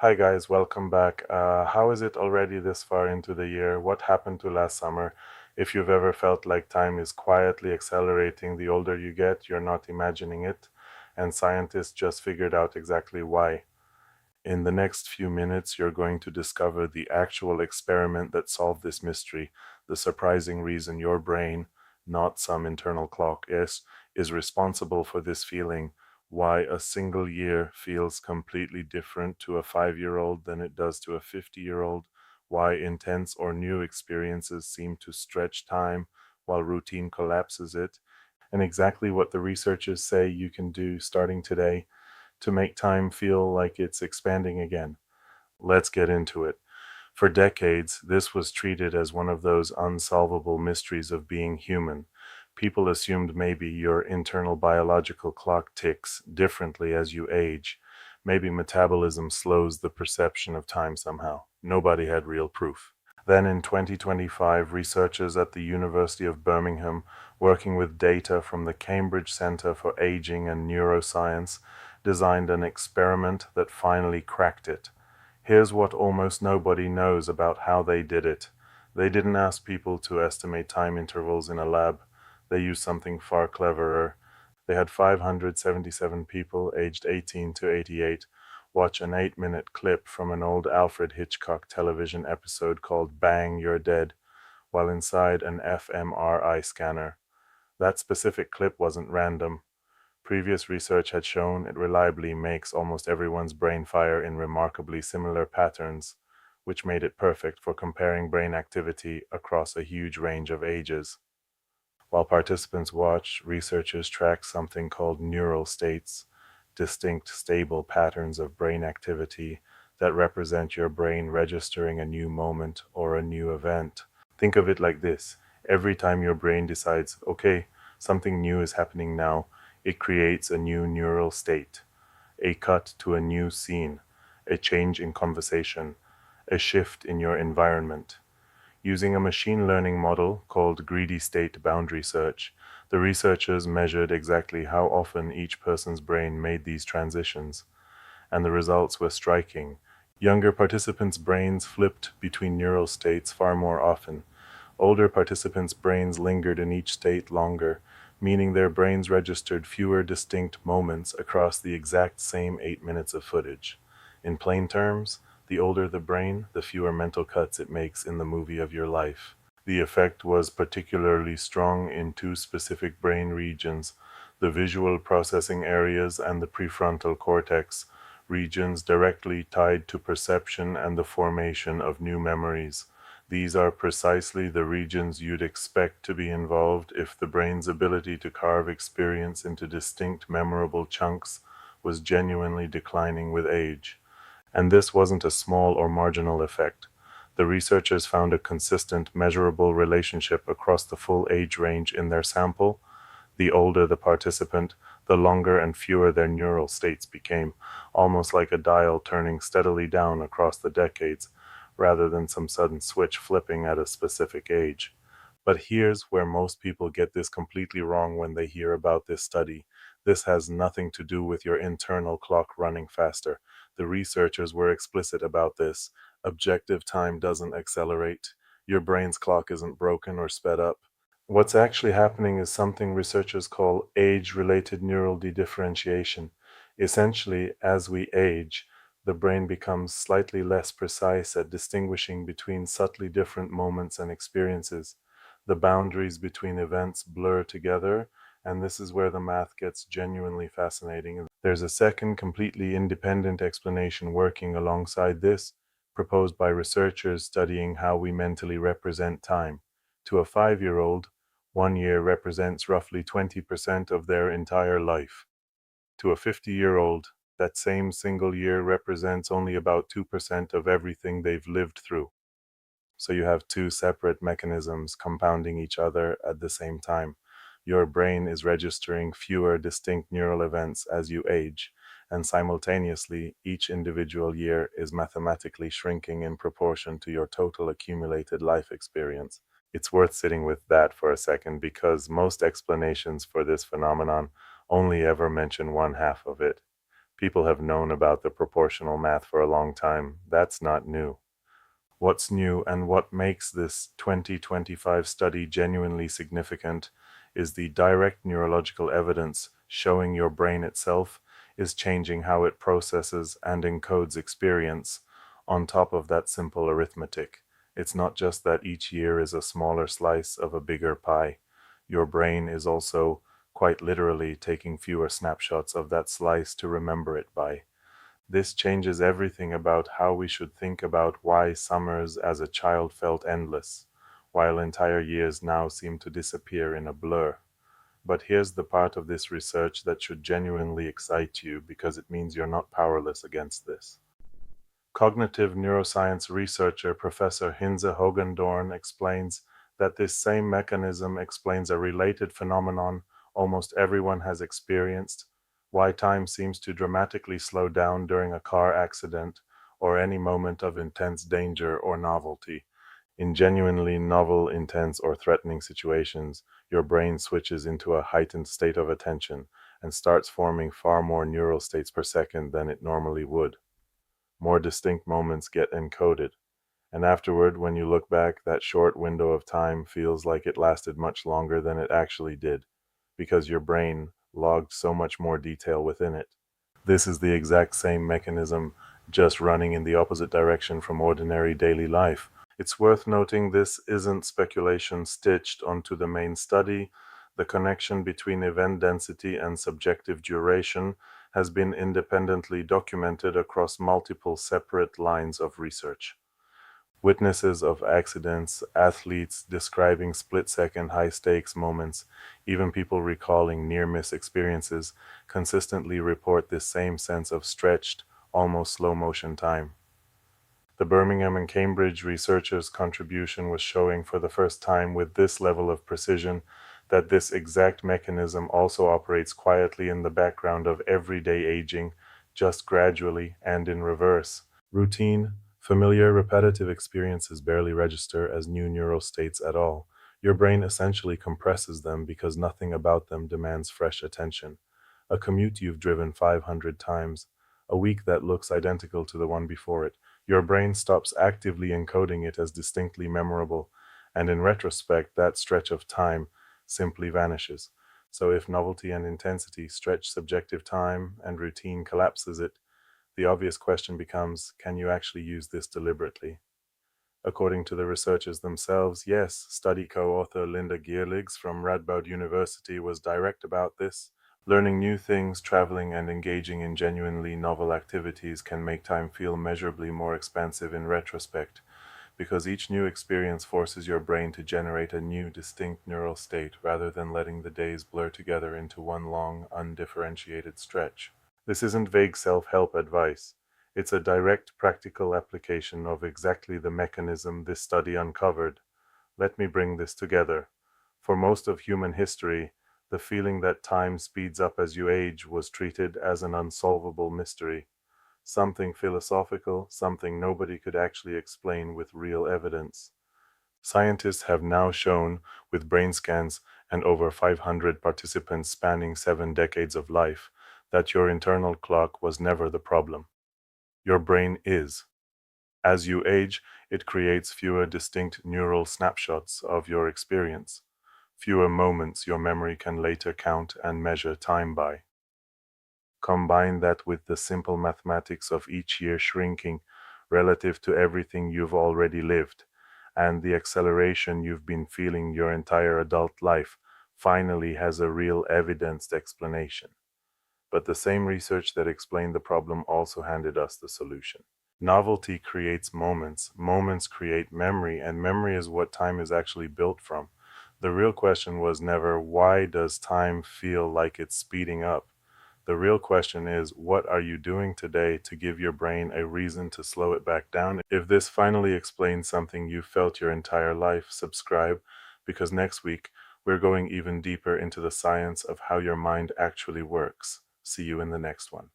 Hi guys, welcome back. How is it already this far into the year? What happened to last summer? If you've ever felt like time is quietly accelerating the older you get, you're not imagining it, and scientists just figured out exactly why. In the next few minutes, you're going to discover the actual experiment that solved this mystery, the surprising reason your brain, not some internal clock, is responsible for this feeling, why a single year feels completely different to a 5-year-old than it does to a 50-year-old, why intense or new experiences seem to stretch time while routine collapses it, and exactly what the researchers say you can do starting today to make time feel like it's expanding again. Let's get into it. For decades, this was treated as one of those unsolvable mysteries of being human. People assumed maybe your internal biological clock ticks differently as you age. Maybe metabolism slows the perception of time somehow. Nobody had real proof. Then in 2025, researchers at the University of Birmingham, working with data from the Cambridge Center for Aging and Neuroscience, designed an experiment that finally cracked it. Here's what almost nobody knows about how they did it. They didn't ask people to estimate time intervals in a lab. They used something far cleverer. They had 577 people aged 18 to 88 watch an 8-minute clip from an old Alfred Hitchcock television episode called Bang, You're Dead, while inside an fMRI scanner. That specific clip wasn't random. Previous research had shown it reliably makes almost everyone's brain fire in remarkably similar patterns, which made it perfect for comparing brain activity across a huge range of ages. While participants watched, researchers tracked something called neural states, distinct stable patterns of brain activity that represent your brain registering a new moment or a new event. Think of it like this. Every time your brain decides, okay, something new is happening now, it creates a new neural state, a cut to a new scene, a change in conversation, a shift in your environment. Using a machine learning model called greedy state boundary search, the researchers measured exactly how often each person's brain made these transitions, and the results were striking. Younger participants' brains flipped between neural states far more often. Older participants' brains lingered in each state longer, meaning their brains registered fewer distinct moments across the exact same 8 minutes of footage. In plain terms, the older the brain, the fewer mental cuts it makes in the movie of your life. The effect was particularly strong in two specific brain regions, the visual processing areas and the prefrontal cortex, regions directly tied to perception and the formation of new memories. These are precisely the regions you'd expect to be involved if the brain's ability to carve experience into distinct memorable chunks was genuinely declining with age. And this wasn't a small or marginal effect. The researchers found a consistent, measurable relationship across the full age range in their sample. The older the participant, the longer and fewer their neural states became, almost like a dial turning steadily down across the decades, rather than some sudden switch flipping at a specific age. But here's where most people get this completely wrong when they hear about this study. This has nothing to do with your internal clock running faster. The researchers were explicit about this. Objective time doesn't accelerate. Your brain's clock isn't broken or sped up. What's actually happening is something researchers call age-related neural dedifferentiation. Essentially, as we age, the brain becomes slightly less precise at distinguishing between subtly different moments and experiences. The boundaries between events blur together, and this is where the math gets genuinely fascinating. There's a second, completely independent explanation working alongside this, proposed by researchers studying how we mentally represent time. To a 5-year-old, 1 year represents roughly 20% of their entire life. To a 50-year-old, that same single year represents only about 2% of everything they've lived through. So you have two separate mechanisms compounding each other at the same time. Your brain is registering fewer distinct neural events as you age, and simultaneously, each individual year is mathematically shrinking in proportion to your total accumulated life experience. It's worth sitting with that for a second because most explanations for this phenomenon only ever mention one half of it. People have known about the proportional math for a long time. That's not new. What's new and what makes this 2025 study genuinely significant is the direct neurological evidence showing your brain itself is changing how it processes and encodes experience on top of that simple arithmetic. It's not just that each year is a smaller slice of a bigger pie. Your brain is also quite literally taking fewer snapshots of that slice to remember it by. This changes everything about how we should think about why summers as a child felt endless, while entire years now seem to disappear in a blur. But here's the part of this research that should genuinely excite you because it means you're not powerless against this. Cognitive neuroscience researcher Professor Hinze Hogendorn explains that this same mechanism explains a related phenomenon almost everyone has experienced: why time seems to dramatically slow down during a car accident or any moment of intense danger or novelty. In genuinely novel, intense, or threatening situations, your brain switches into a heightened state of attention and starts forming far more neural states per second than it normally would. More distinct moments get encoded, and afterward, when you look back, that short window of time feels like it lasted much longer than it actually did, because your brain logged so much more detail within it. This is the exact same mechanism, just running in the opposite direction from ordinary daily life. It's worth noting this isn't speculation stitched onto the main study. The connection between event density and subjective duration has been independently documented across multiple separate lines of research. Witnesses of accidents, athletes describing split-second high-stakes moments, even people recalling near-miss experiences consistently report this same sense of stretched, almost slow-motion time. The Birmingham and Cambridge researchers' contribution was showing for the first time with this level of precision that this exact mechanism also operates quietly in the background of everyday aging, just gradually and in reverse. Routine, familiar, repetitive experiences barely register as new neural states at all. Your brain essentially compresses them because nothing about them demands fresh attention. A commute you've driven 500 times, a week that looks identical to the one before it. Your brain stops actively encoding it as distinctly memorable, and in retrospect, that stretch of time simply vanishes. So if novelty and intensity stretch subjective time and routine collapses it, the obvious question becomes, can you actually use this deliberately? According to the researchers themselves, yes. Study co-author Linda Geerligs from Radboud University was direct about this. Learning new things, traveling, and engaging in genuinely novel activities can make time feel measurably more expansive in retrospect, because each new experience forces your brain to generate a new, distinct neural state rather than letting the days blur together into one long, undifferentiated stretch. This isn't vague self-help advice. It's a direct, practical application of exactly the mechanism this study uncovered. Let me bring this together. For most of human history, the feeling that time speeds up as you age was treated as an unsolvable mystery, something philosophical, something nobody could actually explain with real evidence. Scientists have now shown, with brain scans and over 500 participants spanning 7 decades of life, that your internal clock was never the problem. Your brain is. As you age, it creates fewer distinct neural snapshots of your experience, fewer moments your memory can later count and measure time by. Combine that with the simple mathematics of each year shrinking relative to everything you've already lived, and the acceleration you've been feeling your entire adult life finally has a real evidenced explanation. But the same research that explained the problem also handed us the solution. Novelty creates moments, moments create memory, and memory is what time is actually built from. The real question was never, why does time feel like it's speeding up? The real question is, what are you doing today to give your brain a reason to slow it back down? If this finally explains something you've felt your entire life, subscribe, because next week we're going even deeper into the science of how your mind actually works. See you in the next one.